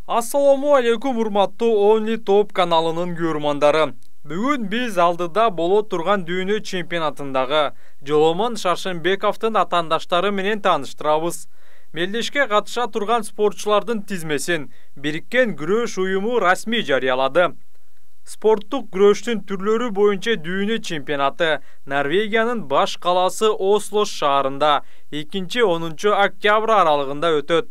Assalamu alaikum урматтуу Only Top каналынын көрмандары. Бүгүн биз алдыда боло турган дүйнө чемпионатындагы Жоломон Шаршенбековдун атаандаштары менен тааныштырабыз. Мелдешке катыша турган спортчулардын тизмесин Бириккен күрөш уюму расмий жарыялады. Спорттук күрөштүн түрлөрү боюнча дүйнө чемпионаты Норвегиянын баш каласы Осло шаарында 2-10 октябрь аралыгында өтөт.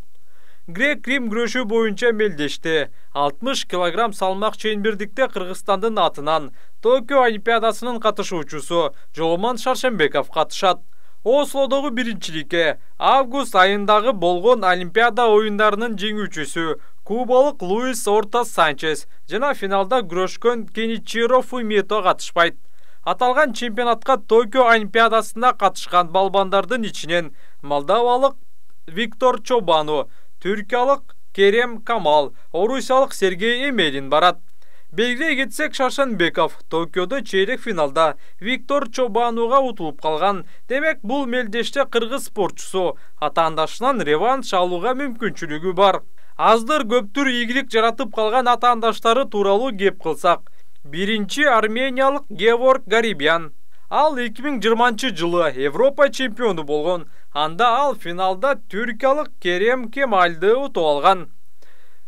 Грек-Рим күрөшү боюнча мелдеште 60 кг салмак чейинбирдикте Кыргызстандын атынан Токио Олимпиадасынын катышуучусу Жоломон Шаршенбеков катышат. Ослодогу биринчиликке август айындагы болгон Олимпиада оюндарынын жеңүүчүсү кубалык Луис Орта Санчес жана финалда күрөшкөн Кеничиро Фумито катышпайт. Аталган чемпионатка Токио Олимпиадасына катышкан балбандардын ичинен молдовалык Виктор Чобану, түркиялык Керем Камал, орусиялык Сергей Эмелин барат. Белгилей кетсек, Шаршенбеков Токиодо чейрек финалда Виктор Чобануга утулуп калган. Демек, бул мелдеште кыргыз спортчусу атаандашынан реванш алууга мүмкүнчүлүгү бар. Аздыр көптүр ийгилик жаратып калган атаандаштары тууралуу кеп кылсак, биринчи армениялык Геворг Гарибян. Ал 2020 жылы Европа чемпиону болгон. Анда ал финалда түркиялык Керем Кемальды утуп алган.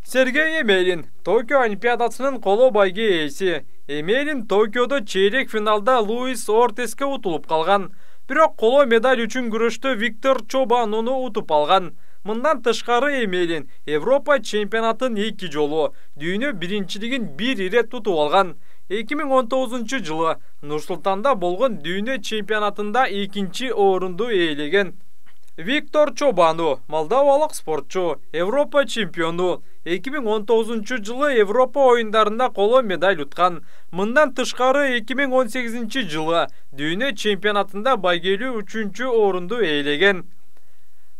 Сергей Эмелин Токио Олимпиадасынын коло байге ээси. Эмелин Токиодо чейрек финалда Луис Ортеске утулуп калган. Бирок коло медаль үчүн күрөштө Виктор Чобануну утуп алган. Мындан тышкары Эмелин Европа чемпионатын 2 жолу, дүйнө биринчилигин 1 ирет утуп алган. 2019 жылы Нур-Султанда болгон дүйнө чемпионатында 2-чи орунду ээлеген. Виктор Чобану, молдовалык спортчу, Европа чемпиону. 2019 жылы Европа оюндарында коло медаль уткан. Мындан тышкары 2018 жылы дүйнө чемпионатында байгелүү 3-чү орунду ээлеген.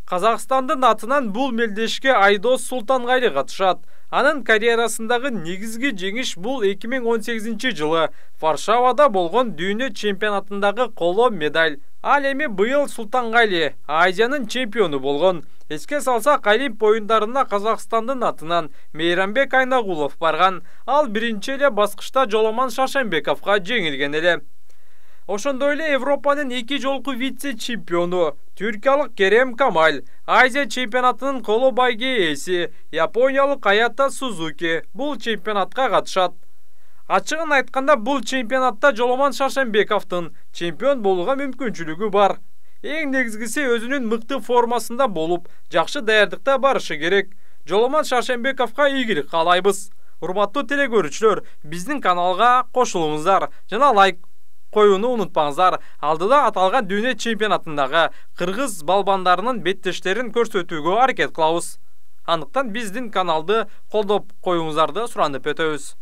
Казакстандын атынан бул мелдешке Айдос Султангали катышат. Анын карьерасындагы негизги жеңиш бул 2018 жылы Варшавада болгон дүйнө чемпионатындагы коло медаль. Ал эми быйыл Султангали Азиянын чемпиону болгон. Эске салсак, Олимп оюндарына Казакстандын атынан Мейрамбек Айнагулов барган. Ал биринчи эле баскычта Жоломон Шаршенбековго жеңилген эле. Ошондой эле Европанын 2 жолку вице-чемпиону түркиялык Керем Камал, Азия чемпионатынын коло байге ээси Япониялык Аята Сузуки бул чемпионатка катышат. Ачыгын айтканда, бул чемпионатта Жоломон Шаршенбековдун чемпион болууга мүмкүнчүлүгү бар. Эң негизгиси өзүнүн мыкты формасында болуп, жакшы даярдыкта барышы керек. Жоломон Шаршенбековго ийгилик каалайбыз. Урматтуу телекөрүүчүлөр, биздин каналга кошулуңуздар жана лайк коюуну унутпаңыздар. Алдыда аталган дүйнө чемпионатындагы кыргыз балбандарынын беттештерин көрсөтүүгө аракет кылабыз. Андыктан биздин каналды колдоп коюңуздарды суранып өтөбүз.